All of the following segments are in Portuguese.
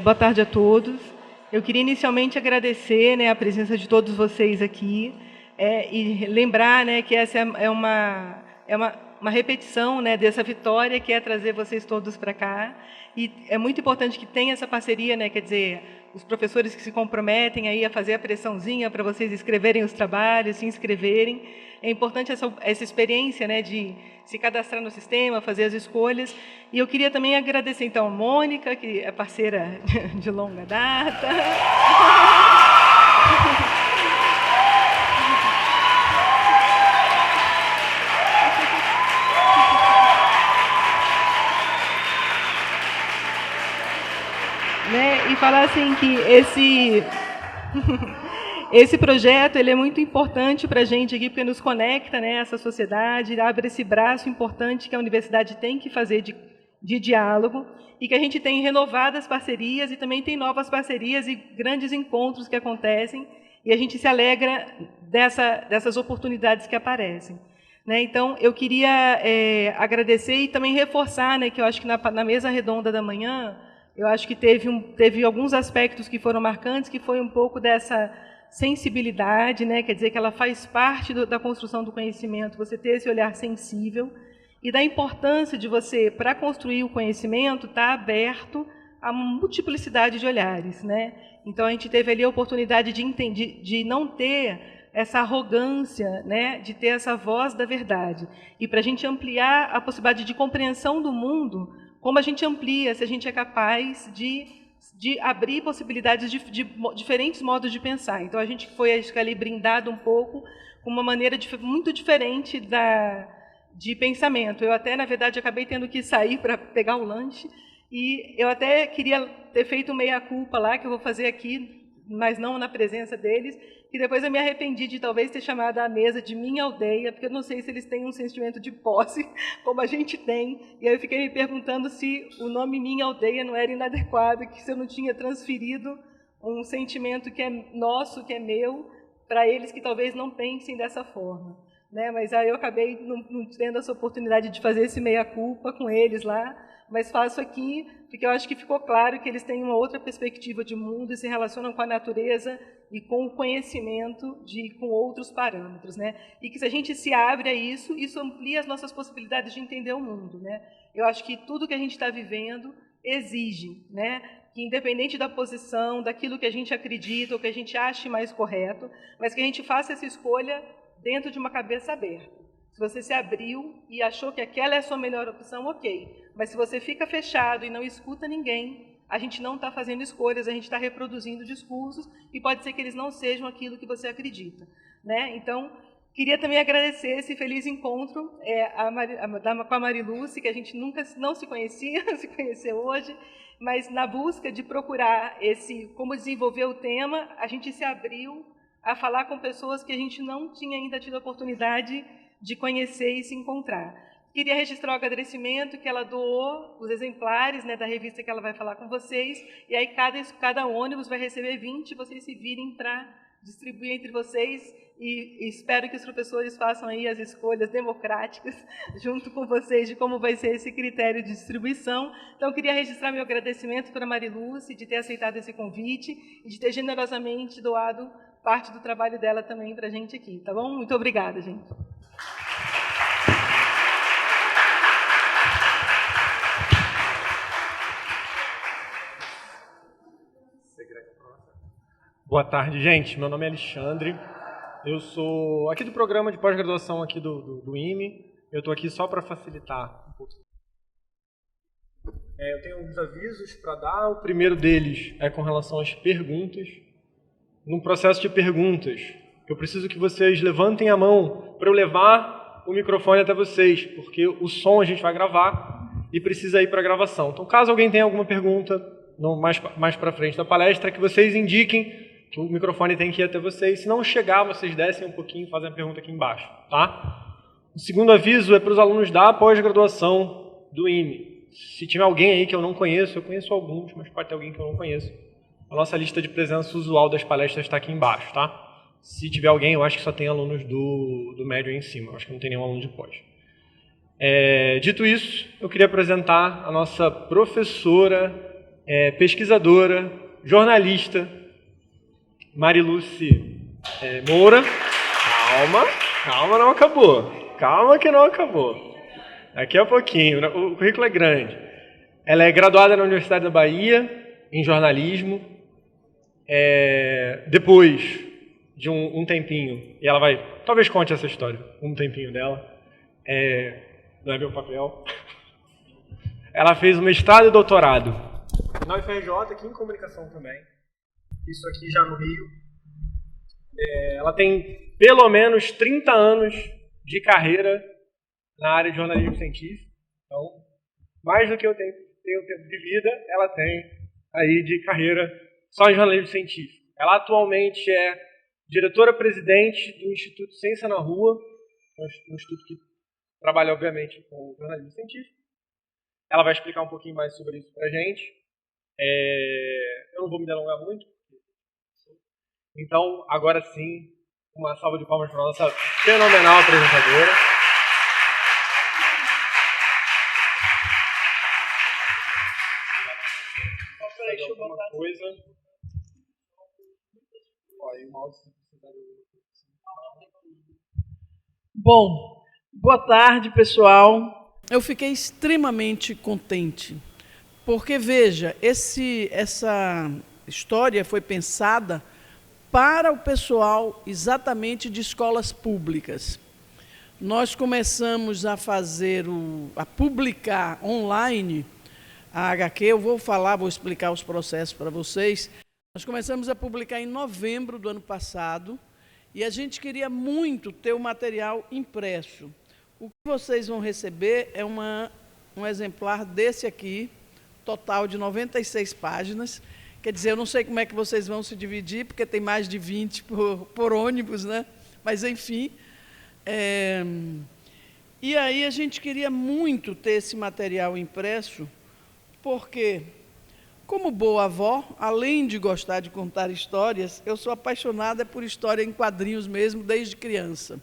Boa tarde a todos. Eu queria inicialmente agradecer, né, a presença de todos vocês aqui e lembrar, né, que essa é uma repetição, né, dessa vitória que é trazer vocês todos para cá. E é muito importante que tenha essa parceria, né, quer dizer, os professores que se comprometem aí a fazer a pressãozinha para vocês escreverem os trabalhos, se inscreverem. É importante essa experiência, né, de se cadastrar no sistema, fazer as escolhas. E eu queria também agradecer, então, a Mônica, que é parceira de longa data. Né, e falar assim que esse projeto ele é muito importante para a gente aqui, porque nos conecta, né, essa sociedade, abre esse braço importante que a universidade tem que fazer de diálogo, e que a gente tem renovado as parcerias e também tem novas parcerias e grandes encontros que acontecem, e a gente se alegra dessas oportunidades que aparecem. Né? Então, eu queria agradecer e também reforçar, né, que eu acho que na mesa redonda da manhã, eu acho que teve alguns aspectos que foram marcantes, que foi um pouco dessa sensibilidade, né? Quer dizer, que ela faz parte da construção do conhecimento, você ter esse olhar sensível, e da importância de você, para construir o conhecimento, estar aberto a multiplicidade de olhares. Né? Então, a gente teve ali a oportunidade de não ter essa arrogância, né? De ter essa voz da verdade. E para a gente ampliar a possibilidade de compreensão do mundo, como a gente amplia, se a gente é capaz de abrir possibilidades de diferentes modos de pensar. Então, a gente foi ali brindado um pouco com uma maneira muito diferente de pensamento. Eu até, na verdade, acabei tendo que sair para pegar o lanche, e eu até queria ter feito meia-culpa lá, que eu vou fazer aqui, mas não na presença deles, e depois eu me arrependi de talvez ter chamado a mesa de minha aldeia, porque eu não sei se eles têm um sentimento de posse, como a gente tem, e aí eu fiquei me perguntando se o nome minha aldeia não era inadequado, que se eu não tinha transferido um sentimento que é nosso, que é meu, para eles que talvez não pensem dessa forma. Né? Mas aí eu acabei não tendo essa oportunidade de fazer esse meia-culpa com eles lá, mas faço aqui, porque eu acho que ficou claro que eles têm uma outra perspectiva de mundo e se relacionam com a natureza e com o conhecimento com outros parâmetros. Né? E que se a gente se abre a isso amplia as nossas possibilidades de entender o mundo. Né? Eu acho que tudo que a gente está vivendo exige, né, que independente da posição, daquilo que a gente acredita ou que a gente ache mais correto, mas que a gente faça essa escolha dentro de uma cabeça aberta. Se você se abriu e achou que aquela é a sua melhor opção, ok. Mas se você fica fechado e não escuta ninguém, a gente não está fazendo escolhas, a gente está reproduzindo discursos e pode ser que eles não sejam aquilo que você acredita. Né? Então, queria também agradecer esse feliz encontro com a Mariluce, que a gente nunca não se conhecia, se conheceu hoje, mas na busca de procurar como desenvolver o tema, a gente se abriu a falar com pessoas que a gente não tinha ainda tido a oportunidade de conhecer e se encontrar. Queria registrar o agradecimento que ela doou, os exemplares, né, da revista que ela vai falar com vocês, e aí cada ônibus vai receber 20, vocês se virem para distribuir entre vocês, e espero que os professores façam aí as escolhas democráticas junto com vocês de como vai ser esse critério de distribuição. Então, queria registrar meu agradecimento para a Mariluce de ter aceitado esse convite e de ter generosamente doado parte do trabalho dela também para a gente aqui. Tá bom? Muito obrigada, gente. Boa tarde, gente. Meu nome é Alexandre. Eu sou aqui do programa de pós-graduação aqui do IME. Eu estou aqui só para facilitar um pouco. Eu tenho alguns avisos para dar. O primeiro deles é com relação às perguntas. No processo de perguntas, eu preciso que vocês levantem a mão para eu levar o microfone até vocês, porque o som a gente vai gravar e precisa ir para a gravação. Então, caso alguém tenha alguma pergunta mais para frente da palestra, que vocês indiquem que o microfone tem que ir até vocês. Se não chegar, vocês descem um pouquinho e fazem a pergunta aqui embaixo. Tá? O segundo aviso é para os alunos da pós-graduação do IME. Se tiver alguém aí que eu não conheço, eu conheço alguns, mas pode ter alguém que eu não conheço. A nossa lista de presença usual das palestras está aqui embaixo. Tá? Se tiver alguém, eu acho que só tem alunos do médio aí em cima. Eu acho que não tem nenhum aluno de pós. Dito isso, eu queria apresentar a nossa professora pesquisadora, jornalista, Mariluce Moura. Calma, não acabou. Calma que não acabou. Daqui a pouquinho, o currículo é grande. Ela é graduada na Universidade da Bahia, em jornalismo. Depois de um tempinho, e ela talvez conte essa história, um tempinho dela, não é meu papel, ela fez um mestrado e doutorado na UFRJ, aqui em comunicação também, isso aqui já no Rio. Ela tem pelo menos 30 anos de carreira na área de jornalismo científico, então, mais do que eu tenho tempo de vida, ela tem aí de carreira só em jornalismo científico. Ela atualmente é diretora-presidente do Instituto Ciência na Rua, um instituto que trabalha, obviamente, com jornalismo científico. Ela vai explicar um pouquinho mais sobre isso para a gente. Eu não vou me delongar muito. Então, agora sim, uma salva de palmas para a nossa fenomenal apresentadora. Peraí, deixa eu botar uma coisa. Olha, o mouse. Bom, boa tarde, pessoal. Eu fiquei extremamente contente, porque, veja, essa história foi pensada para o pessoal exatamente de escolas públicas. Nós começamos a publicar online a HQ, eu vou explicar os processos para vocês. Nós começamos a publicar em novembro do ano passado, e a gente queria muito ter o material impresso. O que vocês vão receber é um exemplar desse aqui, total de 96 páginas. Quer dizer, eu não sei como é que vocês vão se dividir, porque tem mais de 20 por ônibus, né? Mas, enfim. E aí a gente queria muito ter esse material impresso, porque, como boa avó, além de gostar de contar histórias, eu sou apaixonada por história em quadrinhos mesmo, desde criança.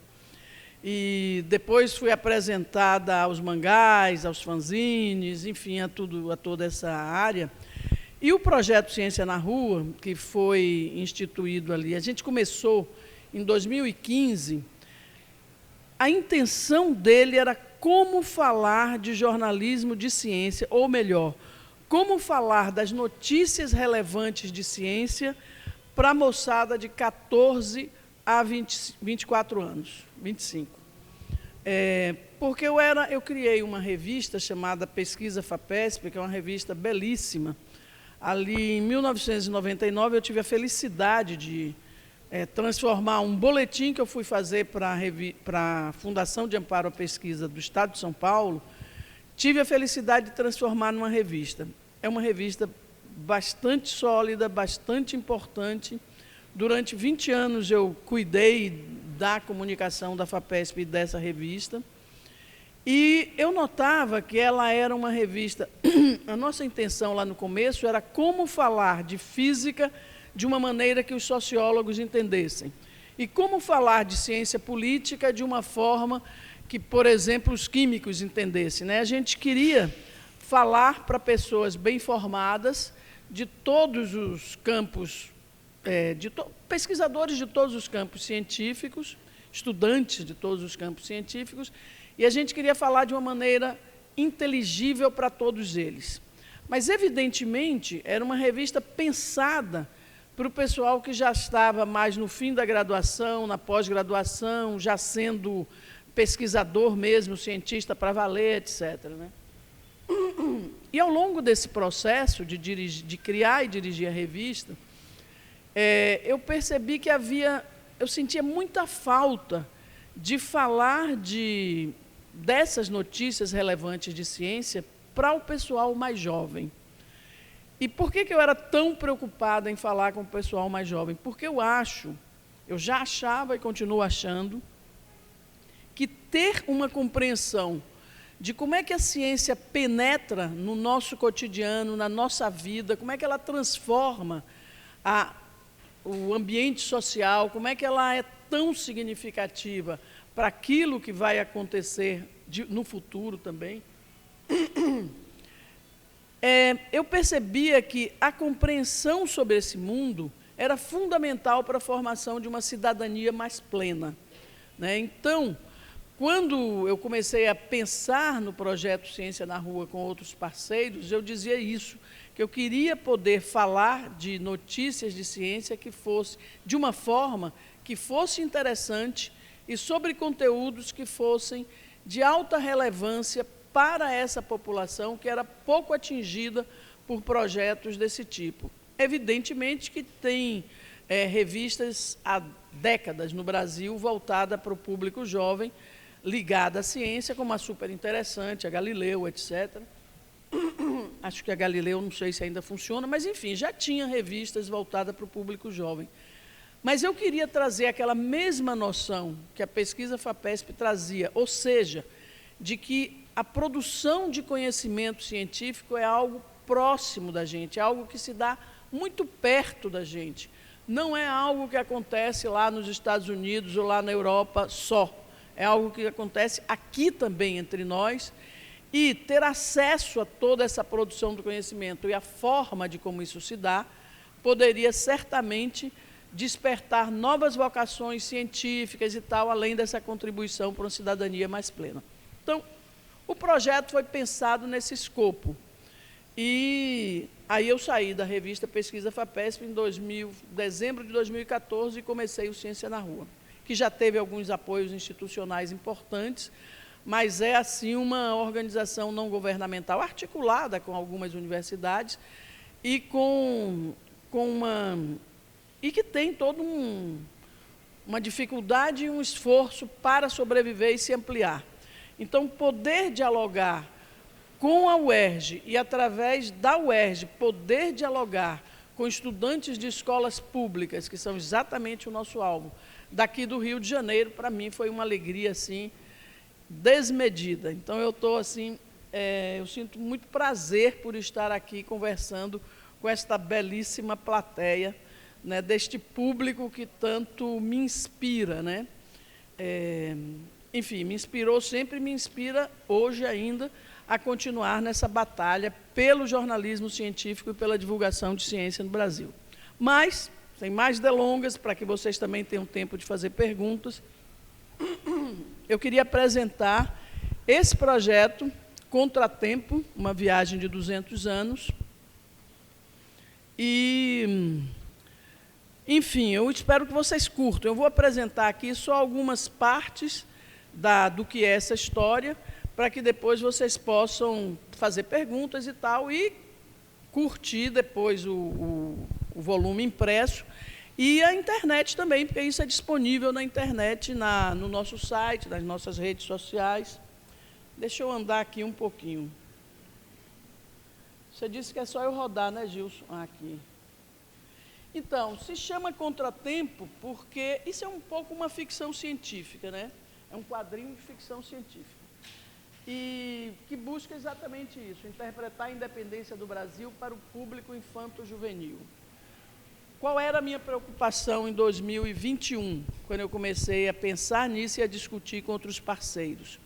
E depois fui apresentada aos mangás, aos fanzines, enfim, a toda essa área. E o projeto Ciência na Rua, que foi instituído ali, a gente começou em 2015, a intenção dele era como falar de jornalismo de ciência, ou melhor, como falar das notícias relevantes de ciência para a moçada de 14 a 24 anos, 25. Porque eu criei uma revista chamada Pesquisa FAPESP, que é uma revista belíssima. Ali, em 1999, eu tive a felicidade de transformar um boletim que eu fui fazer para a Fundação de Amparo à Pesquisa do Estado de São Paulo, tive a felicidade de transformar numa revista. É uma revista bastante sólida, bastante importante. Durante 20 anos eu cuidei da comunicação da FAPESP e dessa revista. E eu notava que ela era uma revista... A nossa intenção lá no começo era como falar de física de uma maneira que os sociólogos entendessem. E como falar de ciência política de uma forma que, por exemplo, os químicos entendessem, né? A gente queria falar para pessoas bem formadas de todos os campos, pesquisadores de todos os campos científicos, estudantes de todos os campos científicos, e a gente queria falar de uma maneira inteligível para todos eles. Mas, evidentemente, era uma revista pensada para o pessoal que já estava mais no fim da graduação, na pós-graduação, já sendo pesquisador mesmo, cientista para valer, etc., né? E, ao longo desse processo de criar e dirigir a revista, eu percebi que eu sentia muita falta de falar dessas notícias relevantes de ciência para o pessoal mais jovem. E por que eu era tão preocupada em falar com o pessoal mais jovem? Porque eu já achava e continuo achando, que ter uma compreensão de como é que a ciência penetra no nosso cotidiano, na nossa vida, como é que ela transforma o ambiente social, como é que ela é tão significativa para aquilo que vai acontecer no futuro também, eu percebia que a compreensão sobre esse mundo era fundamental para a formação de uma cidadania mais plena, né? Então, quando eu comecei a pensar no projeto Ciência na Rua com outros parceiros, eu dizia isso, que eu queria poder falar de notícias de ciência que fosse de uma forma que fosse interessante e sobre conteúdos que fossem de alta relevância para essa população que era pouco atingida por projetos desse tipo. Evidentemente que tem revistas há décadas no Brasil voltada para o público jovem, ligada à ciência, como a Super Interessante, a Galileu, etc. Acho que a Galileu, não sei se ainda funciona, mas, enfim, já tinha revistas voltadas para o público jovem. Mas eu queria trazer aquela mesma noção que a pesquisa FAPESP trazia, ou seja, de que a produção de conhecimento científico é algo próximo da gente, é algo que se dá muito perto da gente. Não é algo que acontece lá nos Estados Unidos ou lá na Europa só. É algo que acontece aqui também entre nós, e ter acesso a toda essa produção do conhecimento e a forma de como isso se dá, poderia certamente despertar novas vocações científicas e tal, além dessa contribuição para uma cidadania mais plena. Então, o projeto foi pensado nesse escopo. E aí eu saí da revista Pesquisa FAPESP em dezembro de 2014 e comecei o Ciência na Rua, que já teve alguns apoios institucionais importantes, mas é, assim, uma organização não governamental articulada com algumas universidades e e que tem toda uma dificuldade e um esforço para sobreviver e se ampliar. Então, poder dialogar com a UERJ e, através da UERJ, poder dialogar com estudantes de escolas públicas, que são exatamente o nosso alvo, daqui do Rio de Janeiro, para mim foi uma alegria assim, desmedida. Então, eu estou assim, eu sinto muito prazer por estar aqui conversando com esta belíssima plateia, né, deste público que tanto me inspira, né? Enfim, me inspirou sempre e me inspira hoje ainda a continuar nessa batalha pelo jornalismo científico e pela divulgação de ciência no Brasil. Mas, sem mais delongas, para que vocês também tenham tempo de fazer perguntas, eu queria apresentar esse projeto, Contratempo, uma viagem de 200 anos. E, enfim, eu espero que vocês curtam. Eu vou apresentar aqui só algumas partes do que é essa história, para que depois vocês possam fazer perguntas e tal, e curtir depois o volume impresso, e a internet também, porque isso é disponível na internet, no nosso site, nas nossas redes sociais. Deixa eu andar aqui um pouquinho. Você disse que é só eu rodar, né, Gilson? Aqui. Então, se chama Contratempo porque isso é um pouco uma ficção científica, né? É um quadrinho de ficção científica. E que busca exatamente isso, interpretar a independência do Brasil para o público infanto-juvenil. Qual era a minha preocupação em 2021, quando eu comecei a pensar nisso e a discutir com outros parceiros?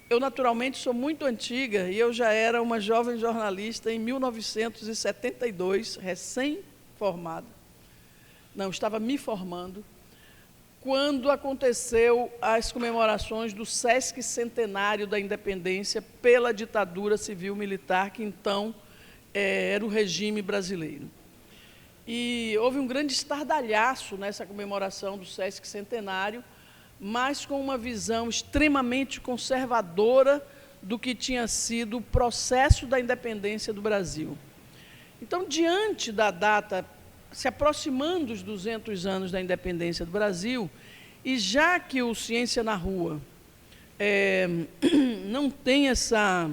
Eu, naturalmente, sou muito antiga e eu já era uma jovem jornalista em 1972, recém-formada. Não, estava me formando, quando aconteceu as comemorações do Sesc Centenário da Independência pela ditadura civil-militar, que então era o regime brasileiro. E houve um grande estardalhaço nessa comemoração do Sesc Centenário, mas com uma visão extremamente conservadora do que tinha sido o processo da independência do Brasil. Então, diante da data, se aproximando dos 200 anos da independência do Brasil, e já que o Ciência na Rua não pensa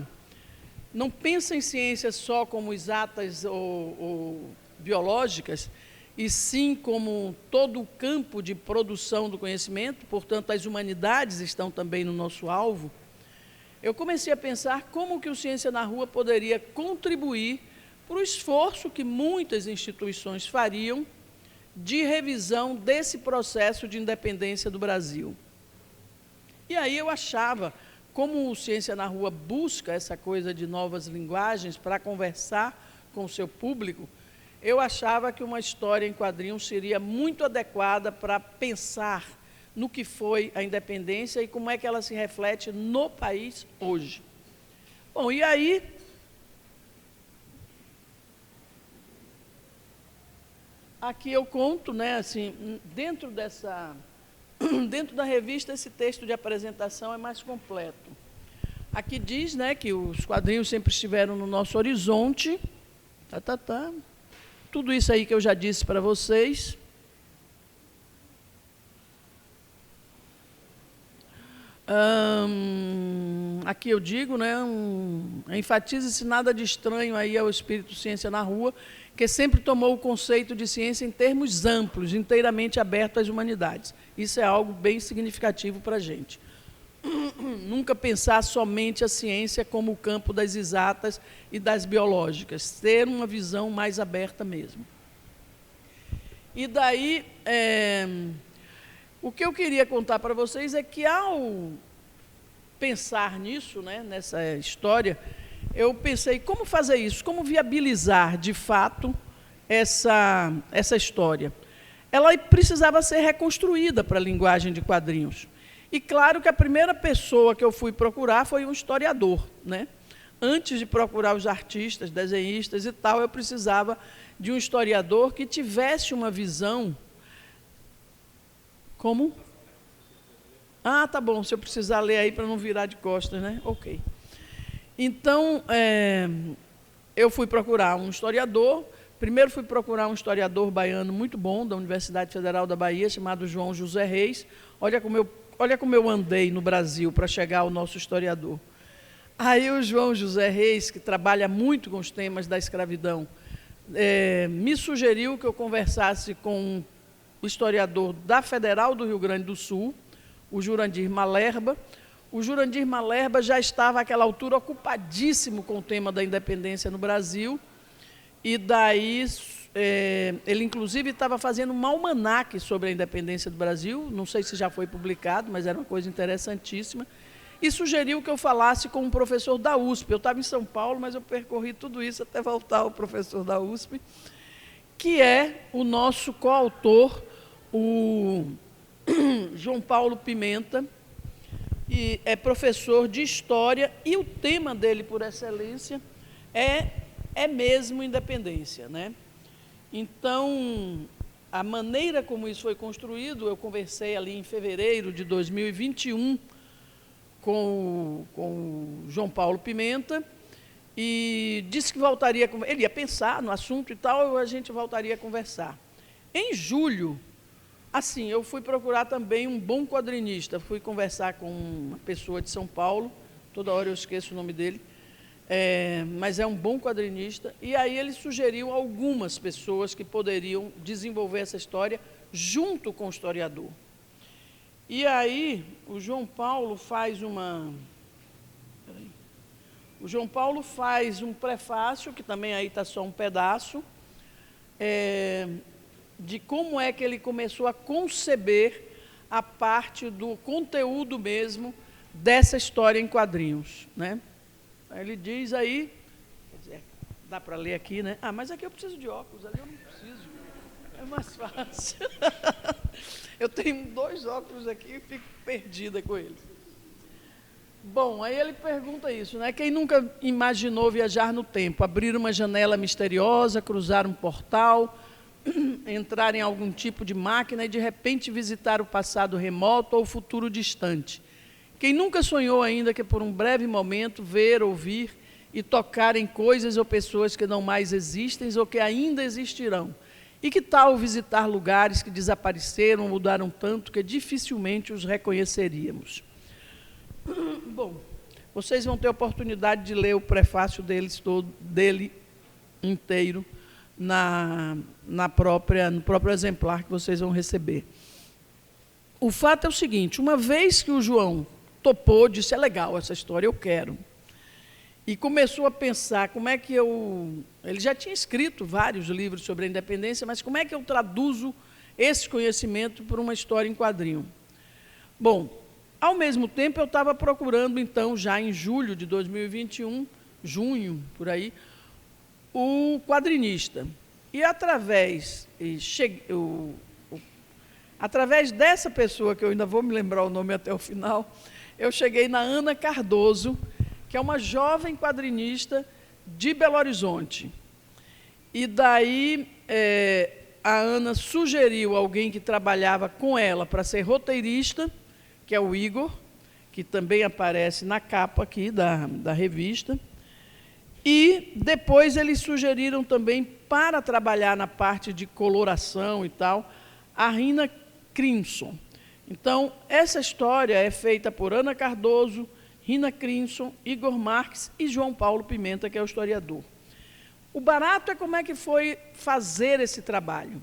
em ciência só como exatas ou biológicas, e sim como todo o campo de produção do conhecimento, portanto, as humanidades estão também no nosso alvo, eu comecei a pensar como que o Ciência na Rua poderia contribuir para o esforço que muitas instituições fariam de revisão desse processo de independência do Brasil. E aí eu achava, como o Ciência na Rua busca essa coisa de novas linguagens para conversar com o seu público, eu achava que uma história em quadrinhos seria muito adequada para pensar no que foi a independência e como é que ela se reflete no país hoje. Bom, e aí, aqui eu conto, né, assim, dentro da revista, esse texto de apresentação é mais completo. Aqui diz, né, que os quadrinhos sempre estiveram no nosso horizonte. Tudo isso aí que eu já disse para vocês. Aqui eu digo, né, enfatiza-se nada de estranho aí ao espírito Ciência na Rua, que sempre tomou o conceito de ciência em termos amplos, inteiramente aberto às humanidades. Isso é algo bem significativo para a gente. Nunca pensar somente a ciência como o campo das exatas e das biológicas, ter uma visão mais aberta mesmo. E daí, o que eu queria contar para vocês é que, ao pensar nisso, né, nessa história, eu pensei, como fazer isso? Como viabilizar, de fato, essa história? Ela precisava ser reconstruída para a linguagem de quadrinhos. E, claro, que a primeira pessoa que eu fui procurar foi um historiador, né? Antes de procurar os artistas, desenhistas e tal, eu precisava de um historiador que tivesse uma visão... Como? Ah, tá bom, se eu precisar ler aí para não virar de costas, né? Ok. Então, eu fui procurar um historiador. Primeiro fui procurar um historiador baiano muito bom, da Universidade Federal da Bahia, chamado João José Reis. Olha como eu andei no Brasil para chegar ao nosso historiador. Aí o João José Reis, que trabalha muito com os temas da escravidão, me sugeriu que eu conversasse com o historiador da Federal do Rio Grande do Sul, o Jurandir Malerba. O Jurandir Malerba já estava, àquela altura, ocupadíssimo com o tema da independência no Brasil, e daí ele, inclusive, estava fazendo um almanaque sobre a independência do Brasil, não sei se já foi publicado, mas era uma coisa interessantíssima, e sugeriu que eu falasse com um professor da USP. Eu estava em São Paulo, mas eu percorri tudo isso até voltar ao professor da USP, que é o nosso coautor, o João Paulo Pimenta, e é professor de História, e o tema dele, por excelência, é mesmo independência, né? Então, a maneira como isso foi construído, eu conversei ali em fevereiro de 2021 com o João Paulo Pimenta, e disse que voltaria, ele ia pensar no assunto e tal, e a gente voltaria a conversar. Em julho, assim, eu fui procurar também um bom quadrinista, fui conversar com uma pessoa de São Paulo, toda hora eu esqueço o nome dele, mas é um bom quadrinista, e aí ele sugeriu algumas pessoas que poderiam desenvolver essa história junto com o historiador. E aí o João Paulo faz um prefácio, que também aí está só um pedaço, de como é que ele começou a conceber a parte do conteúdo mesmo dessa história em quadrinhos, né? Ele diz aí, quer dizer, dá para ler aqui, né? Ah, mas aqui eu preciso de óculos, ali eu não preciso, é mais fácil. Eu tenho 2 óculos aqui e fico perdida com eles. Bom, aí ele pergunta isso, né? Quem nunca imaginou viajar no tempo, abrir uma janela misteriosa, cruzar um portal, entrar em algum tipo de máquina e, de repente, visitar o passado remoto ou o futuro distante? Quem nunca sonhou ainda que, por um breve momento, ver, ouvir e tocar em coisas ou pessoas que não mais existem ou que ainda existirão? E que tal visitar lugares que desapareceram, mudaram tanto que dificilmente os reconheceríamos? Bom, vocês vão ter a oportunidade de ler o prefácio dele inteiro no próprio exemplar que vocês vão receber. O fato é o seguinte, uma vez que o João topou, disse, é legal essa história, eu quero. E começou a pensar como é que ele já tinha escrito vários livros sobre a independência, mas como é que eu traduzo esse conhecimento para uma história em quadrinho? Bom, Ao mesmo tempo, eu estava procurando, então, já em julho de 2021, junho, por aí, o quadrinista. E através dessa pessoa, que eu ainda vou me lembrar o nome até o final, eu cheguei na Ana Cardoso, que é uma jovem quadrinista de Belo Horizonte. E daí a Ana sugeriu alguém que trabalhava com ela para ser roteirista, que é o Igor, que também aparece na capa aqui da revista. E depois eles sugeriram também, para trabalhar na parte de coloração e tal, a Rina Crimson. Então, essa história é feita por Ana Cardoso, Rina Crimson, Igor Marques e João Paulo Pimenta, que é o historiador. O barato é como é que foi fazer esse trabalho.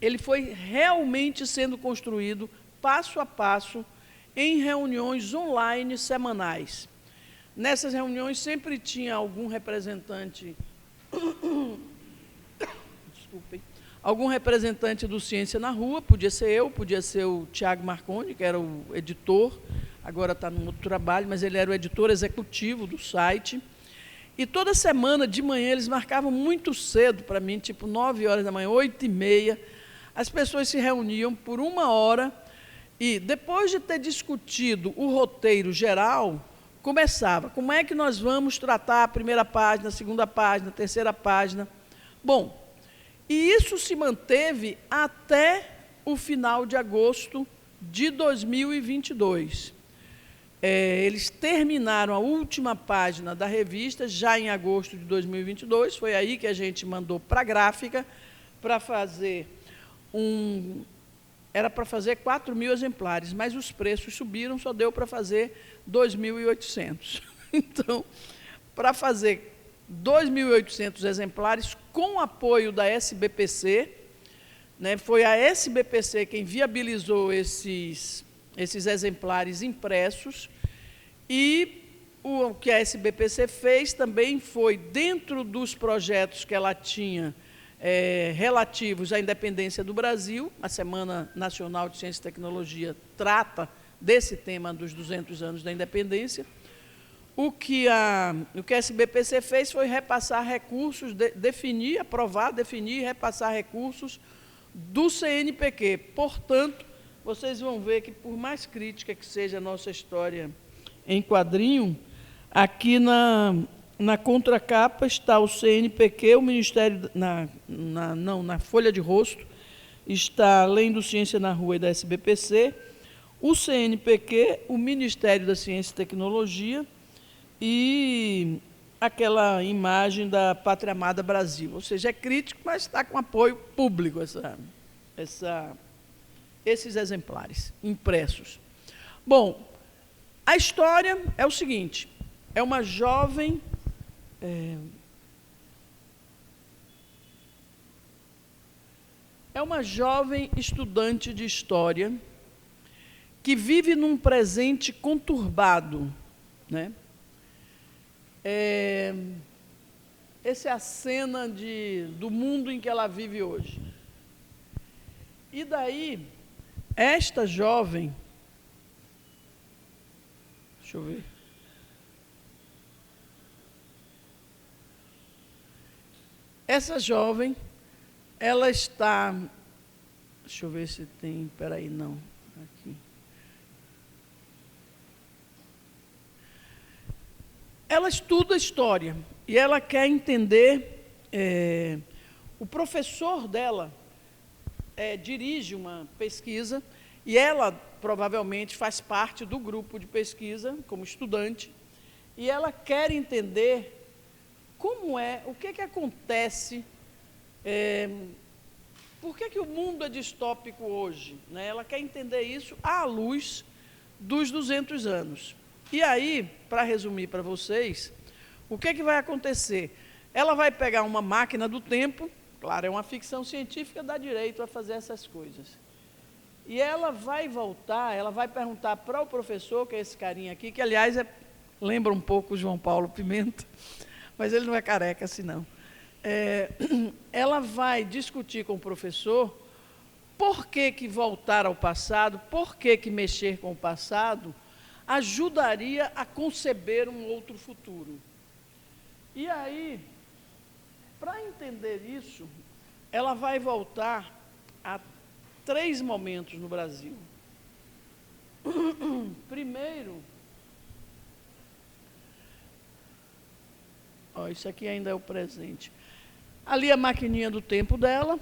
Ele foi realmente sendo construído passo a passo em reuniões online semanais. Nessas reuniões sempre tinha algum representante, desculpem, algum representante do Ciência na Rua, podia ser eu, podia ser o Tiago Marconi, que era o editor, agora está num outro trabalho, mas ele era o editor executivo do site. E toda semana, de manhã, eles marcavam muito cedo para mim, tipo 9 horas da manhã, 8h30, as pessoas se reuniam por 1 hora e, depois de ter discutido o roteiro geral, começava. Como é que nós vamos tratar a primeira página, a segunda página, a terceira página? Bom, e isso se manteve até o final de agosto de 2022. Eles terminaram a última página da revista já em agosto de 2022, foi aí que a gente mandou para a gráfica para fazer era para fazer 4.000 exemplares, mas os preços subiram, só deu para fazer 2.800. Então, para fazer 2.800 exemplares, com apoio da SBPC, né, foi a SBPC quem viabilizou esses exemplares impressos, e o que a SBPC fez também foi, dentro dos projetos que ela tinha relativos à independência do Brasil, a Semana Nacional de Ciência e Tecnologia trata desse tema dos 200 anos da independência, o que a SBPC fez foi repassar recursos, definir e repassar recursos do CNPq. Portanto, vocês vão ver que, por mais crítica que seja a nossa história em quadrinho, aqui na contracapa está o CNPq, o Ministério, na folha de rosto, está, além do Ciência na Rua e da SBPC, o CNPq, o Ministério da Ciência e Tecnologia e aquela imagem da Pátria Amada Brasil. Ou seja, é crítico, mas está com apoio público esses exemplares impressos. Bom, a história é o seguinte, é uma jovem estudante de história que vive num presente conturbado, né? Essa é a cena do mundo em que ela vive hoje. E daí, esta jovem, deixa eu ver, essa jovem, ela está, deixa eu ver se tem, peraí, não, aqui. Ela estuda história e ela quer entender, o professor dela dirige uma pesquisa e ela provavelmente faz parte do grupo de pesquisa como estudante e ela quer entender o que acontece, por que o mundo é distópico hoje, né? Ela quer entender isso à luz dos 200 anos. E aí, para resumir para vocês, o que vai acontecer? Ela vai pegar uma máquina do tempo, claro, é uma ficção científica, dá direito a fazer essas coisas. E ela vai voltar, ela vai perguntar para o professor, que é esse carinha aqui, que, aliás, lembra um pouco o João Paulo Pimenta, mas ele não é careca assim, não. Ela vai discutir com o professor por que voltar ao passado, por que mexer com o passado, ajudaria a conceber um outro futuro. E aí, para entender isso, ela vai voltar a 3 momentos no Brasil. Primeiro, isso aqui ainda é o presente. Ali a maquininha do tempo dela,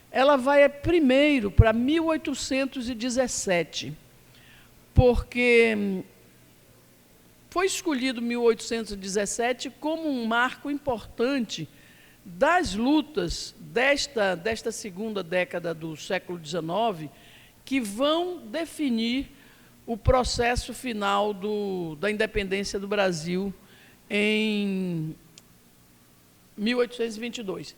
ela vai primeiro para 1817, porque foi escolhido 1817 como um marco importante das lutas desta segunda década do século XIX, que vão definir o processo final da independência do Brasil em 1822.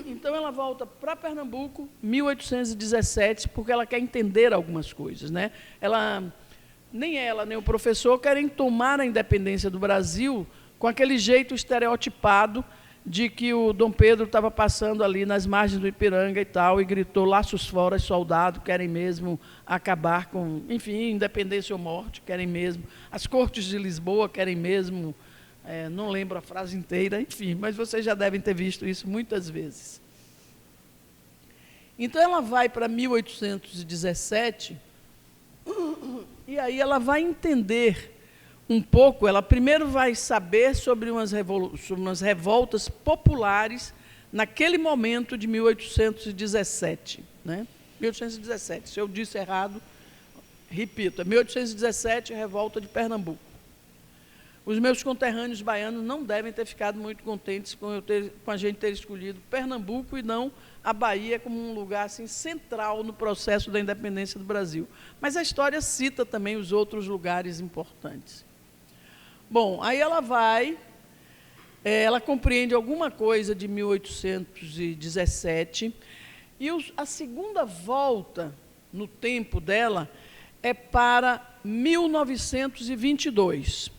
Então, ela volta para Pernambuco, 1817, porque ela quer entender algumas coisas, né? Nem ela, nem o professor querem tomar a independência do Brasil com aquele jeito estereotipado de que o Dom Pedro estava passando ali nas margens do Ipiranga e tal, e gritou: laços fora, soldado, querem mesmo acabar com, enfim, independência ou morte, querem mesmo. As cortes de Lisboa querem mesmo, não lembro a frase inteira, enfim, mas vocês já devem ter visto isso muitas vezes. Então, ela vai para 1817, e aí ela vai entender um pouco, ela primeiro vai saber sobre umas revoltas populares naquele momento de 1817. Né? 1817, se eu disse errado, repito, é 1817, revolta de Pernambuco. Os meus conterrâneos baianos não devem ter ficado muito contentes com a gente ter escolhido Pernambuco e não a Bahia como um lugar assim, central no processo da independência do Brasil. Mas a história cita também os outros lugares importantes. Bom, aí ela compreende alguma coisa de 1817, e a segunda volta no tempo dela é para 1922.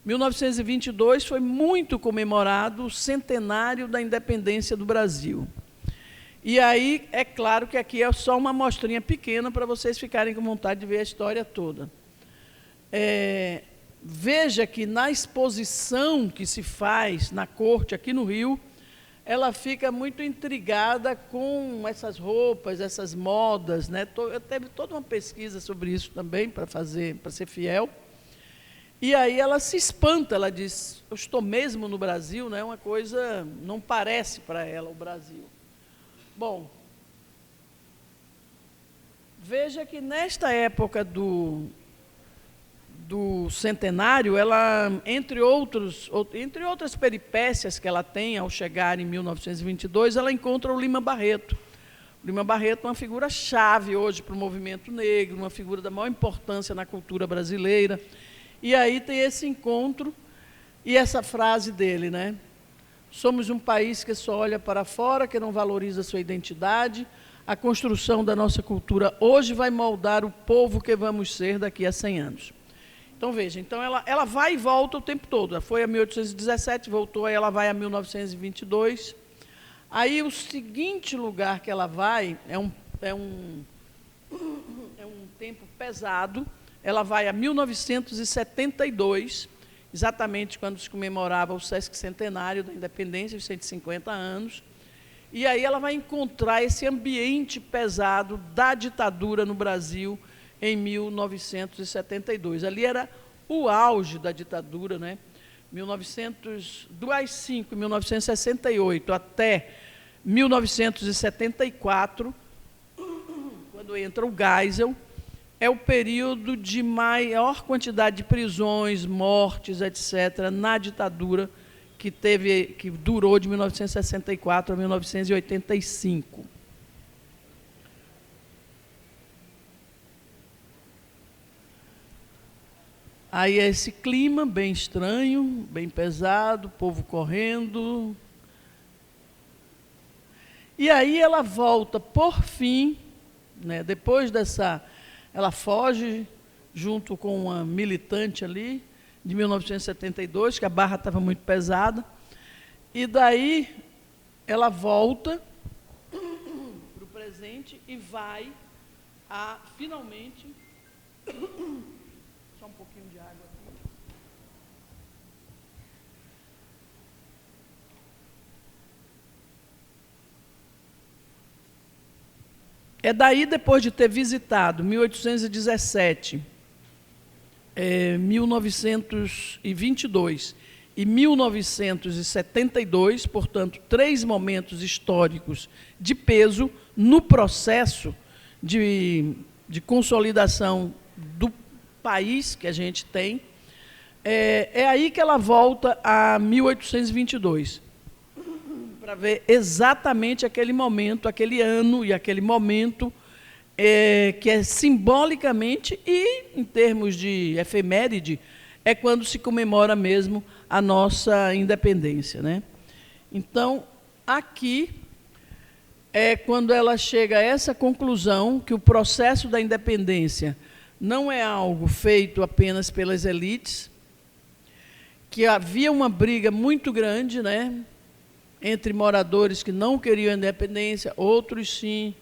1922 foi muito comemorado o centenário da independência do Brasil. E aí, é claro que aqui é só uma amostrinha pequena para vocês ficarem com vontade de ver a história toda. Veja que na exposição que se faz na corte aqui no Rio, ela fica muito intrigada com essas roupas, essas modas, né? Eu teve toda uma pesquisa sobre isso também, para ser fiel. E aí ela se espanta, ela diz: eu estou mesmo no Brasil, né? Uma coisa, não parece para ela o Brasil. Bom, veja que nesta época do centenário, ela, entre outras peripécias que ela tem ao chegar em 1922, ela encontra o Lima Barreto. O Lima Barreto é uma figura chave hoje para o movimento negro, uma figura da maior importância na cultura brasileira. E aí tem esse encontro e essa frase dele, né? Somos um país que só olha para fora, que não valoriza a sua identidade. A construção da nossa cultura hoje vai moldar o povo que vamos ser daqui a 100 anos. Então, veja, ela vai e volta o tempo todo. Ela foi a 1817, voltou, aí ela vai a 1922. Aí, o seguinte lugar que ela vai é um tempo pesado. Ela vai a 1972, exatamente quando se comemorava o sesquicentenário da independência, os 150 anos. E aí ela vai encontrar esse ambiente pesado da ditadura no Brasil em 1972. Ali era o auge da ditadura, né? Do AI-5, 1968 até 1974, quando entra o Geisel, é o período de maior quantidade de prisões, mortes, etc., na ditadura, que durou de 1964 a 1985. Aí é esse clima bem estranho, bem pesado, o povo correndo. E aí ela volta, por fim, né, depois dessa... Ela foge junto com uma militante ali, de 1972, que a barra estava muito pesada. E daí ela volta para o presente. presente e vai a, finalmente... Só um pouquinho de água aqui. É daí, depois de ter visitado 1817, 1922 e 1972, portanto, 3 momentos históricos de peso no processo de consolidação do país que a gente tem, é aí que ela volta a 1822, para ver exatamente aquele momento, aquele ano e aquele momento que é simbolicamente e, em termos de efeméride, é quando se comemora mesmo a nossa independência, né? Então, aqui é quando ela chega a essa conclusão que o processo da independência não é algo feito apenas pelas elites, que havia uma briga muito grande, né, entre moradores que não queriam a independência, outros sim,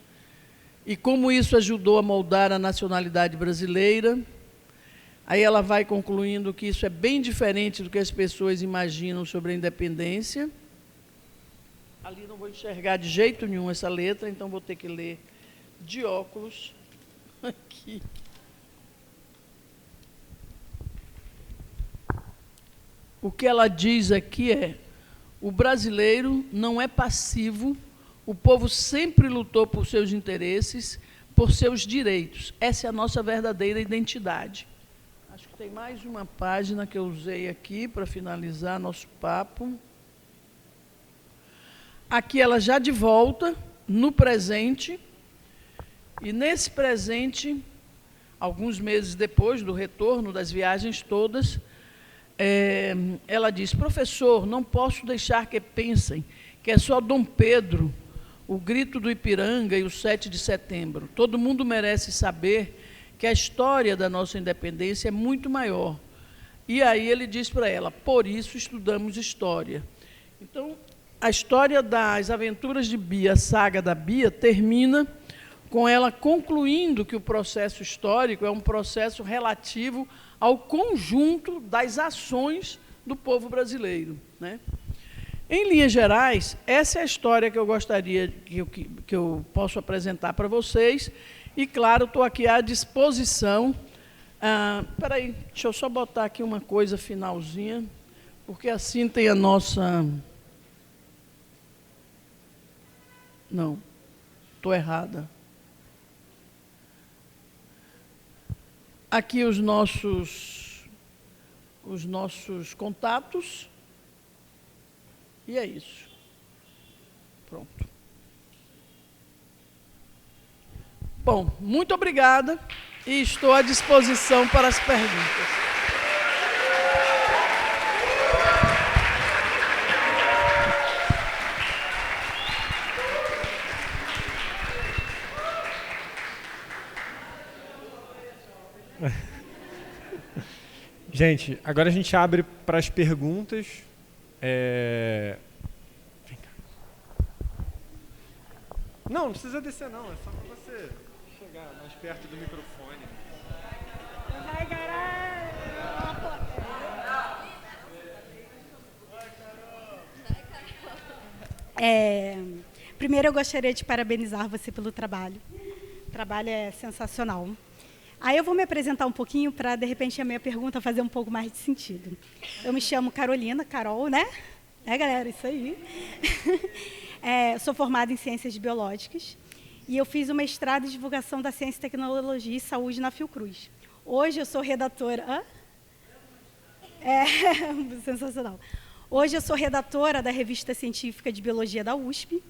e como isso ajudou a moldar a nacionalidade brasileira. Aí ela vai concluindo que isso é bem diferente do que as pessoas imaginam sobre a independência. Ali não vou enxergar de jeito nenhum essa letra, então vou ter que ler de óculos aqui. O que ela diz aqui é: o brasileiro não é passivo, o povo sempre lutou por seus interesses, por seus direitos. Essa é a nossa verdadeira identidade. Acho que tem mais uma página que eu usei aqui para finalizar nosso papo. Aqui ela já de volta, no presente, e nesse presente, alguns meses depois do retorno das viagens todas, ela diz: professor, não posso deixar que pensem que é só Dom Pedro, o grito do Ipiranga e o 7 de setembro. Todo mundo merece saber que a história da nossa independência é muito maior. E aí ele diz para ela: por isso estudamos história. Então, a história das aventuras de Bia, a saga da Bia, termina com ela concluindo que o processo histórico é um processo relativo ao conjunto das ações do povo brasileiro, né? Em linhas gerais, essa é a história que eu gostaria, que eu posso apresentar para vocês. E, claro, estou aqui à disposição. Espera aí, deixa eu só botar aqui uma coisa finalzinha, porque assim tem a nossa... Não, estou errada. Aqui os nossos contatos. E é isso. Pronto. Bom, muito obrigada e estou à disposição para as perguntas. Gente, agora a gente abre para as perguntas. Vem cá. Não precisa descer não, é só para você chegar mais perto do microfone. Primeiro eu gostaria de parabenizar você pelo trabalho. O trabalho é sensacional. Aí eu vou me apresentar um pouquinho para, de repente, a minha pergunta fazer um pouco mais de sentido. Eu me chamo Carolina, Carol, né? Galera, isso aí. Sou formada em Ciências Biológicas e eu fiz o mestrado em Divulgação da Ciência, Tecnologia e Saúde na Fiocruz. Hoje eu sou redatora... sensacional. Hoje eu sou redatora da Revista Científica de Biologia da USP.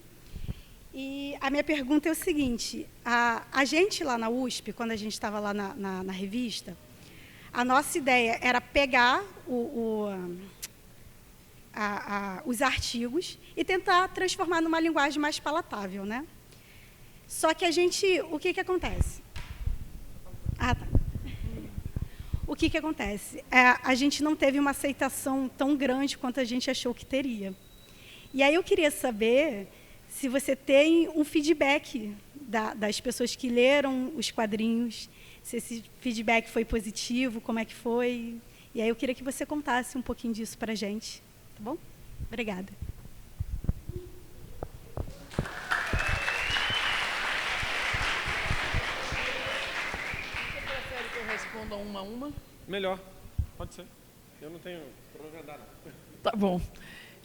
E a minha pergunta é o seguinte: a gente lá na USP, quando a gente estava lá na revista, a nossa ideia era pegar os artigos e tentar transformar numa linguagem mais palatável, né? Só que o que acontece? Tá. O que acontece? A gente não teve uma aceitação tão grande quanto a gente achou que teria. E aí eu queria saber se você tem um feedback das pessoas que leram os quadrinhos, se esse feedback foi positivo, como é que foi. E aí eu queria que você contasse um pouquinho disso para a gente, tá bom? Obrigada. Você prefere que eu responda uma a uma? Melhor, pode ser. Eu não tenho problema em andar, não. Tá bom.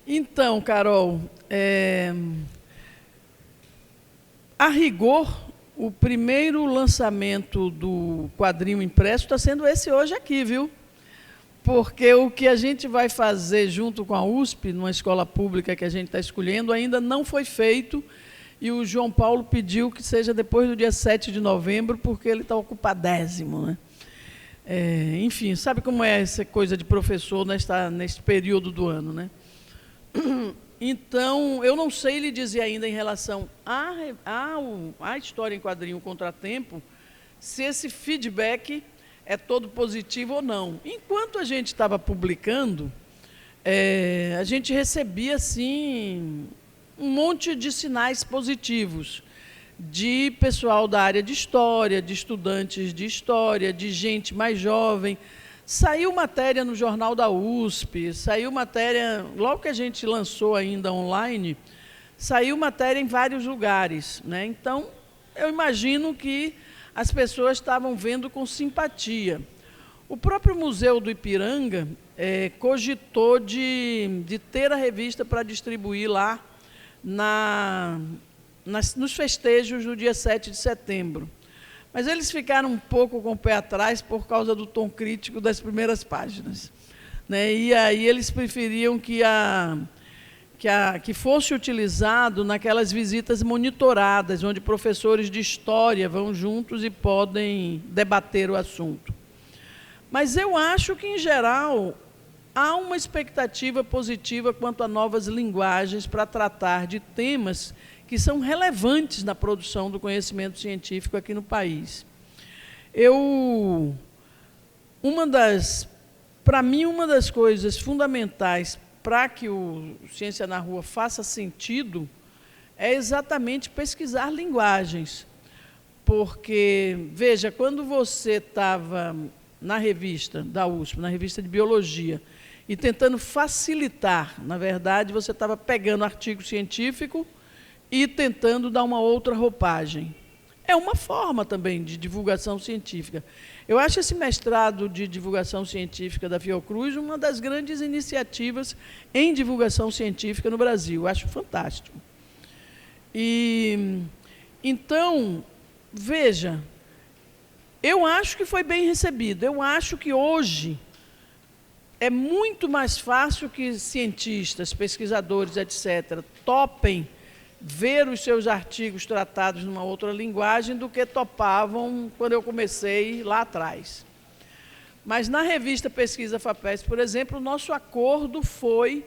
Então, Carol, a rigor, o primeiro lançamento do quadrinho impresso está sendo esse hoje aqui, viu? Porque o que a gente vai fazer junto com a USP, numa escola pública que a gente está escolhendo, ainda não foi feito, e o João Paulo pediu que seja depois do dia 7 de novembro, porque ele está ocupadésimo, né? Enfim, sabe como é essa coisa de professor neste período do ano, né? Então, eu não sei lhe dizer ainda em relação à história em quadrinho Contratempo, se esse feedback é todo positivo ou não. Enquanto a gente estava publicando, a gente recebia, assim, um monte de sinais positivos de pessoal da área de história, de estudantes de história, de gente mais jovem. Saiu matéria no jornal da USP, saiu matéria, logo que a gente lançou ainda online, saiu matéria em vários lugares, né? Então, eu imagino que as pessoas estavam vendo com simpatia. O próprio Museu do Ipiranga cogitou de ter a revista para distribuir lá nos festejos do dia 7 de setembro. Mas eles ficaram um pouco com o pé atrás por causa do tom crítico das primeiras páginas, né? E aí eles preferiam que fosse utilizado naquelas visitas monitoradas, onde professores de história vão juntos e podem debater o assunto. Mas eu acho que, em geral, há uma expectativa positiva quanto a novas linguagens para tratar de temas que são relevantes na produção do conhecimento científico aqui no país. Para mim, uma das coisas fundamentais para que o Ciência na Rua faça sentido é exatamente pesquisar linguagens. Porque, veja, quando você estava na revista da USP, na revista de Biologia, e tentando facilitar, na verdade, você estava pegando artigo científico e tentando dar uma outra roupagem. É uma forma também de divulgação científica. Eu acho esse mestrado de divulgação científica da Fiocruz uma das grandes iniciativas em divulgação científica no Brasil. Eu acho fantástico. Então, veja, eu acho que foi bem recebido. Eu acho que hoje é muito mais fácil que cientistas, pesquisadores, etc., topem ver os seus artigos tratados numa outra linguagem do que topavam quando eu comecei lá atrás. Mas na revista Pesquisa FAPESP, por exemplo, o nosso acordo foi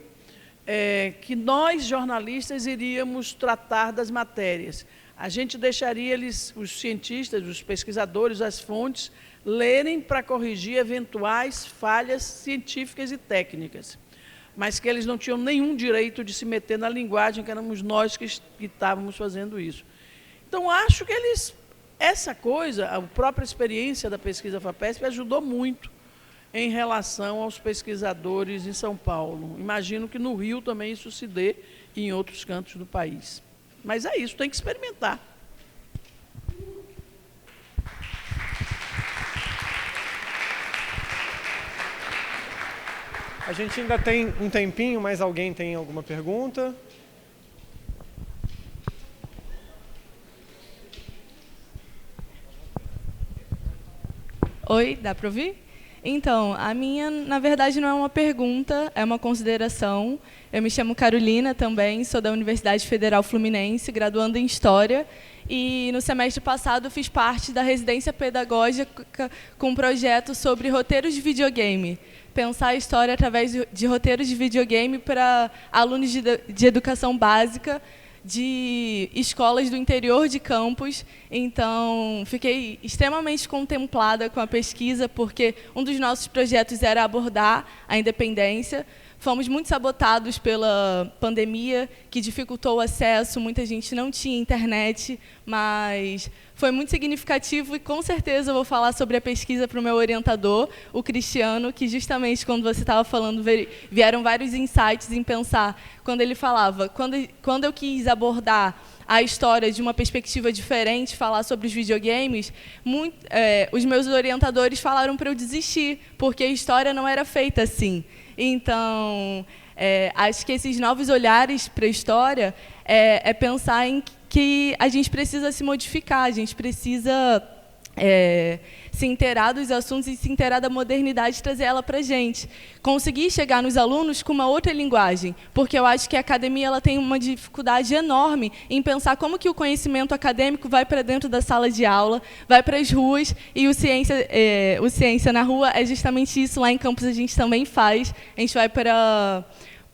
que nós, jornalistas, iríamos tratar das matérias. A gente deixaria os cientistas, os pesquisadores, as fontes, lerem para corrigir eventuais falhas científicas e técnicas, mas que eles não tinham nenhum direito de se meter na linguagem, que éramos nós que estávamos fazendo isso. Então, acho que essa coisa, a própria experiência da pesquisa FAPESP ajudou muito em relação aos pesquisadores em São Paulo. Imagino que no Rio também isso se dê e em outros cantos do país. Mas é isso, tem que experimentar. A gente ainda tem um tempinho, mas alguém tem alguma pergunta? Oi, dá para ouvir? Então, a minha, na verdade, não é uma pergunta, é uma consideração. Eu me chamo Carolina também, sou da Universidade Federal Fluminense, graduando em História, e no semestre passado fiz parte da residência pedagógica com um projeto sobre roteiros de videogame. Pensar a história através de roteiros de videogame para alunos de educação básica de escolas do interior de Campos. Então, fiquei extremamente contemplada com a pesquisa, porque um dos nossos projetos era abordar a independência, fomos muito sabotados pela pandemia, que dificultou o acesso, muita gente não tinha internet, mas foi muito significativo e, com certeza, eu vou falar sobre a pesquisa para o meu orientador, o Cristiano, que justamente, quando você estava falando, vieram vários insights em pensar, quando ele falava, quando eu quis abordar a história de uma perspectiva diferente, falar sobre os videogames, os meus orientadores falaram para eu desistir, porque a história não era feita assim. Então, acho que esses novos olhares para a história é pensar em que a gente precisa se modificar, a gente precisa se inteirar dos assuntos e se inteirar da modernidade e trazer ela para a gente. Conseguir chegar nos alunos com uma outra linguagem, porque eu acho que a academia ela tem uma dificuldade enorme em pensar como que o conhecimento acadêmico vai para dentro da sala de aula, vai para as ruas, e o Ciência na Rua é justamente isso. Lá em Campos a gente também faz, a gente vai para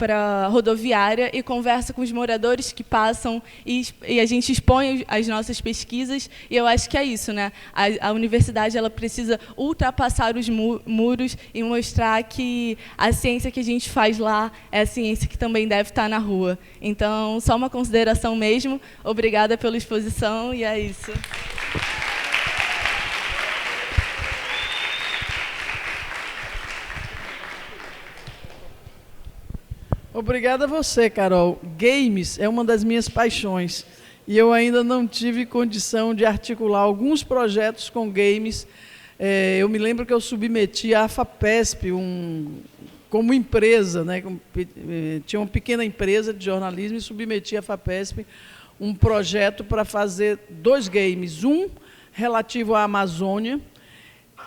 a rodoviária e conversa com os moradores que passam e a gente expõe as nossas pesquisas, e eu acho que é isso, né? A universidade ela precisa ultrapassar os muros e mostrar que a ciência que a gente faz lá é a ciência que também deve estar na rua. Então, só uma consideração mesmo. Obrigada pela exposição, e é isso. Obrigada a você, Carol. Games é uma das minhas paixões e eu ainda não tive condição de articular alguns projetos com games. Eu me lembro que eu submeti à FAPESP como empresa, né? Tinha uma pequena empresa de jornalismo e submeti à FAPESP um projeto para fazer 2 games, um relativo à Amazônia,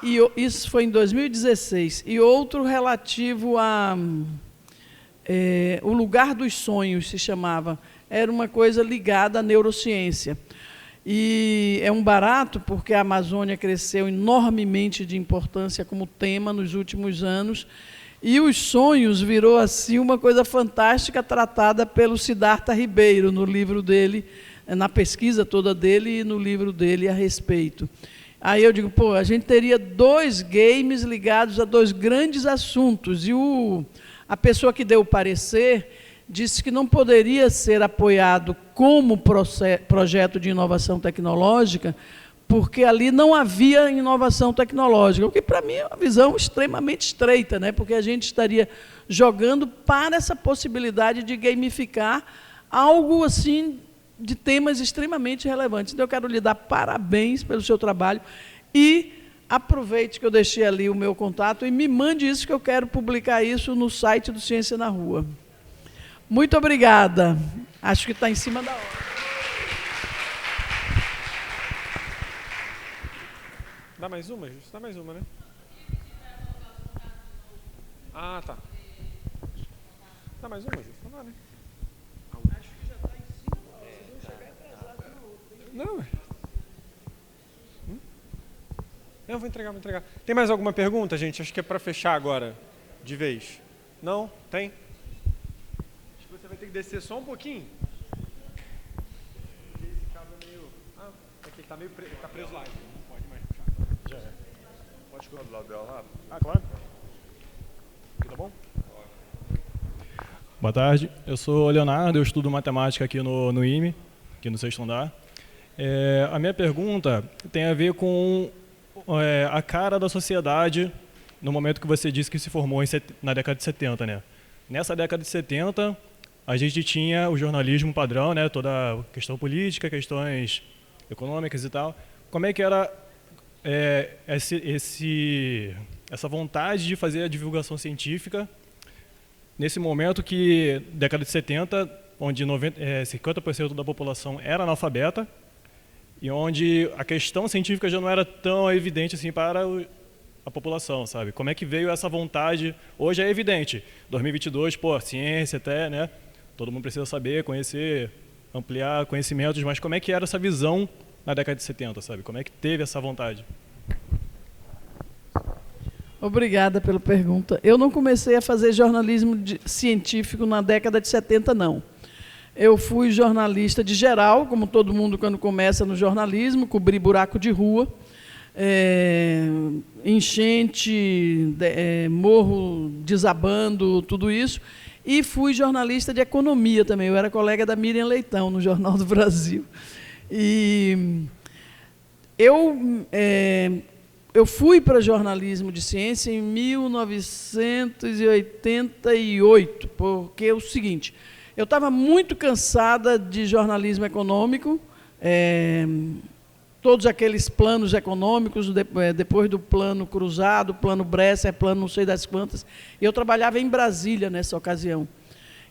e isso foi em 2016, e outro relativo a... O Lugar dos Sonhos se chamava. Era uma coisa ligada à neurociência. E é um barato, porque a Amazônia cresceu enormemente de importância como tema nos últimos anos, e os sonhos virou assim uma coisa fantástica, tratada pelo Siddhartha Ribeiro, no livro dele, na pesquisa toda dele e no livro dele a respeito. Aí eu digo, a gente teria 2 games ligados a 2 grandes assuntos, e a pessoa que deu o parecer disse que não poderia ser apoiado como projeto de inovação tecnológica, porque ali não havia inovação tecnológica, o que para mim é uma visão extremamente estreita, né? Porque a gente estaria jogando para essa possibilidade de gamificar algo assim de temas extremamente relevantes. Então, eu quero lhe dar parabéns pelo seu trabalho e aproveite que eu deixei ali o meu contato e me mande isso, que eu quero publicar isso no site do Ciência na Rua. Muito obrigada. Acho que está em cima da hora. Dá mais uma, Justo? Dá mais uma, né? Ah, tá. Dá mais uma, Justo? Não dá, né? Acho que já está em cima. Vocês vão chegar atrasados na outra. Não, Eu vou entregar. Tem mais alguma pergunta, gente? Acho que é para fechar agora, de vez. Não? Tem? Acho que você vai ter que descer só um pouquinho. Esse cabo é meio... aqui tá meio preso. Tá preso lá. Não pode mais puxar. Já é. Pode escolher do lado dela lá? Claro. Aqui tá bom? Boa tarde. Eu sou o Leonardo, eu estudo matemática aqui no IME, aqui no 6º andar. A minha pergunta tem a ver com a cara da sociedade no momento que você disse que se formou na década de 70, né? Nessa década de 70, a gente tinha o jornalismo padrão, né? Toda a questão política, questões econômicas e tal. Como é que era essa vontade de fazer a divulgação científica nesse momento que, década de 70, onde 50% da população era analfabeta, e onde a questão científica já não era tão evidente assim para a população, sabe? Como é que veio essa vontade? Hoje é evidente. 2022, ciência até, né? Todo mundo precisa saber, conhecer, ampliar conhecimentos, mas como é que era essa visão na década de 70, sabe? Como é que teve essa vontade? Obrigada pela pergunta. Eu não comecei a fazer jornalismo científico na década de 70, não. Eu fui jornalista de geral, como todo mundo quando começa no jornalismo, cobri buraco de rua. enchente, morro desabando, tudo isso. E fui jornalista de economia também. Eu era colega da Miriam Leitão, no Jornal do Brasil. E eu fui para jornalismo de ciência em 1988, porque é o seguinte, eu estava muito cansada de jornalismo econômico, todos aqueles planos econômicos, depois do plano cruzado, plano Bresser, plano não sei das quantas, e eu trabalhava em Brasília nessa ocasião.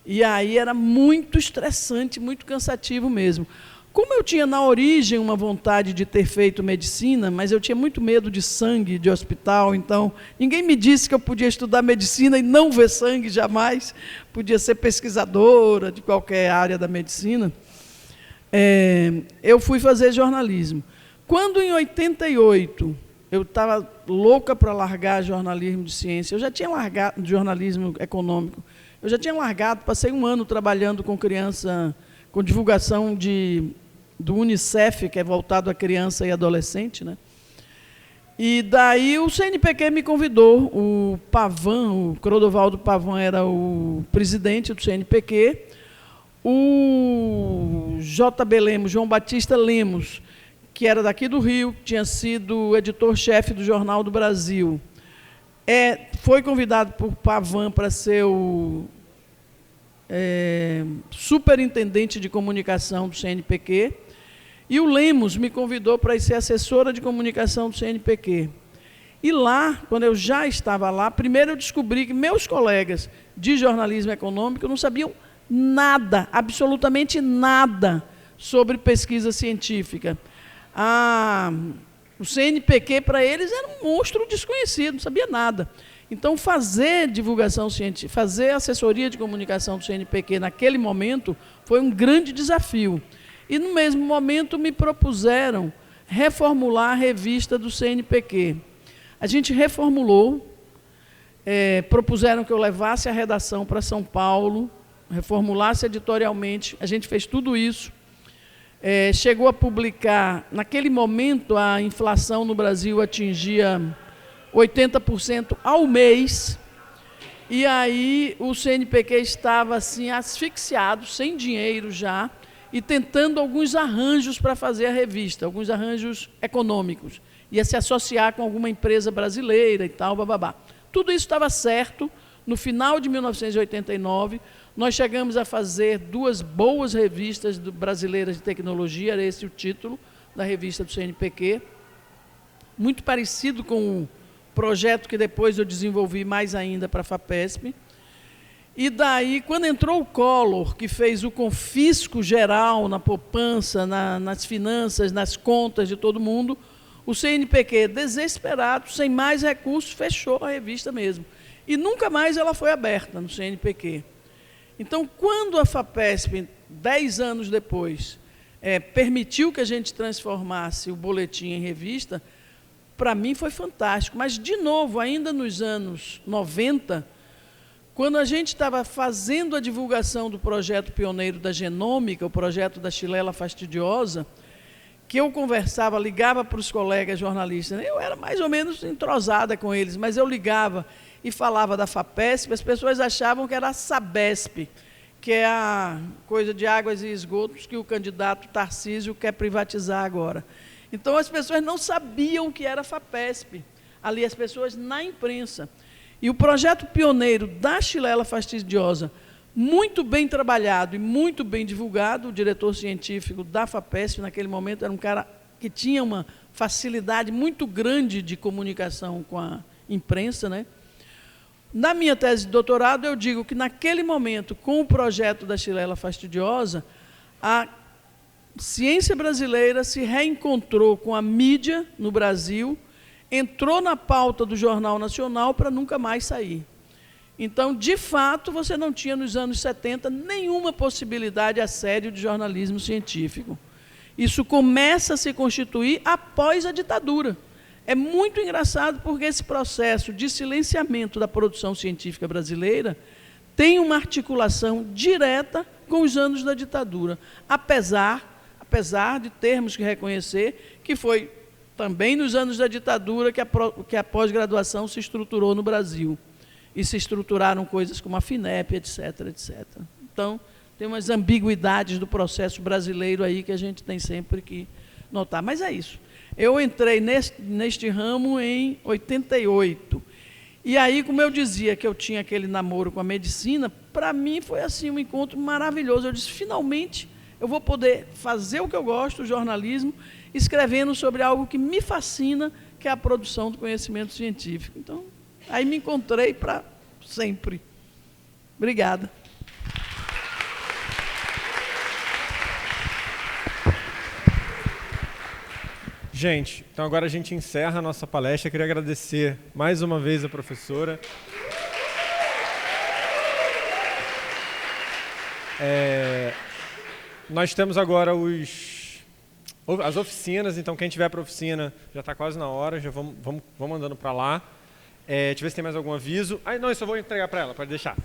E aí era muito estressante, muito cansativo mesmo. Como eu tinha, na origem, uma vontade de ter feito medicina, mas eu tinha muito medo de sangue, de hospital, então ninguém me disse que eu podia estudar medicina e não ver sangue jamais, podia ser pesquisadora de qualquer área da medicina, eu fui fazer jornalismo. Quando, em 88, eu estava louca para largar jornalismo de ciência, eu já tinha largado jornalismo econômico, eu já tinha largado, passei um ano trabalhando com criança, com divulgação do Unicef, que é voltado a criança e adolescente, né? E daí o CNPq me convidou, o Pavan, o Clodovaldo Pavan era o presidente do CNPq, o JB Lemos, João Batista Lemos, que era daqui do Rio, tinha sido editor-chefe do Jornal do Brasil, foi convidado por Pavan para ser o superintendente de comunicação do CNPq, e o Lemos me convidou para ser assessora de comunicação do CNPq. E lá, quando eu já estava lá, primeiro eu descobri que meus colegas de jornalismo econômico não sabiam nada, absolutamente nada, sobre pesquisa científica. O CNPq, para eles, era um monstro desconhecido, não sabia nada. Então, fazer divulgação científica, fazer assessoria de comunicação do CNPq naquele momento foi um grande desafio. E, no mesmo momento, me propuseram reformular a revista do CNPq. A gente reformulou, propuseram que eu levasse a redação para São Paulo, reformulasse editorialmente, a gente fez tudo isso. Chegou a publicar, naquele momento, a inflação no Brasil atingia 80% ao mês, e aí o CNPq estava assim, asfixiado, sem dinheiro já, e tentando alguns arranjos para fazer a revista, alguns arranjos econômicos. Ia se associar com alguma empresa brasileira e tal, bababá. Tudo isso estava certo. No final de 1989, nós chegamos a fazer 2 boas revistas brasileiras de tecnologia, era esse o título da revista do CNPq, muito parecido com o projeto que depois eu desenvolvi mais ainda para a FAPESP. E daí, quando entrou o Collor, que fez o confisco geral na poupança, nas finanças, nas contas de todo mundo, o CNPq, desesperado, sem mais recursos, fechou a revista mesmo. E nunca mais ela foi aberta no CNPq. Então, quando a FAPESP, 10 anos depois, permitiu que a gente transformasse o boletim em revista, para mim foi fantástico. Mas, de novo, ainda nos anos 90, quando a gente estava fazendo a divulgação do projeto pioneiro da genômica, o projeto da Xylella fastidiosa, que eu conversava, ligava para os colegas jornalistas, eu era mais ou menos entrosada com eles, mas eu ligava e falava da FAPESP, as pessoas achavam que era a Sabesp, que é a coisa de águas e esgotos que o candidato Tarcísio quer privatizar agora. Então, as pessoas não sabiam o que era a FAPESP, ali as pessoas na imprensa. E o projeto pioneiro da Xylella fastidiosa, muito bem trabalhado e muito bem divulgado, o diretor científico da FAPESP, naquele momento, era um cara que tinha uma facilidade muito grande de comunicação com a imprensa, né? Na minha tese de doutorado, eu digo que, naquele momento, com o projeto da Xylella fastidiosa, a ciência brasileira se reencontrou com a mídia no Brasil, entrou na pauta do Jornal Nacional para nunca mais sair. Então, de fato, você não tinha, nos anos 70, nenhuma possibilidade a sério de jornalismo científico. Isso começa a se constituir após a ditadura. É muito engraçado porque esse processo de silenciamento da produção científica brasileira tem uma articulação direta com os anos da ditadura, apesar de termos que reconhecer que foi também nos anos da ditadura que a pós-graduação se estruturou no Brasil. E se estruturaram coisas como a FINEP, etc, etc. Então, tem umas ambiguidades do processo brasileiro aí que a gente tem sempre que notar. Mas é isso. Eu entrei neste ramo em 88. E aí, como eu dizia que eu tinha aquele namoro com a medicina, para mim foi assim um encontro maravilhoso. Eu disse, finalmente, eu vou poder fazer o que eu gosto, o jornalismo, escrevendo sobre algo que me fascina, que é a produção do conhecimento científico. Então, aí me encontrei para sempre. Obrigada. Gente, então agora a gente encerra a nossa palestra. Eu queria agradecer mais uma vez a professora. Nós temos agora as oficinas, então quem tiver para a oficina já está quase na hora, já vamos andando para lá. Deixa eu ver se tem mais algum aviso. Não, isso eu vou entregar para ela, pode deixar.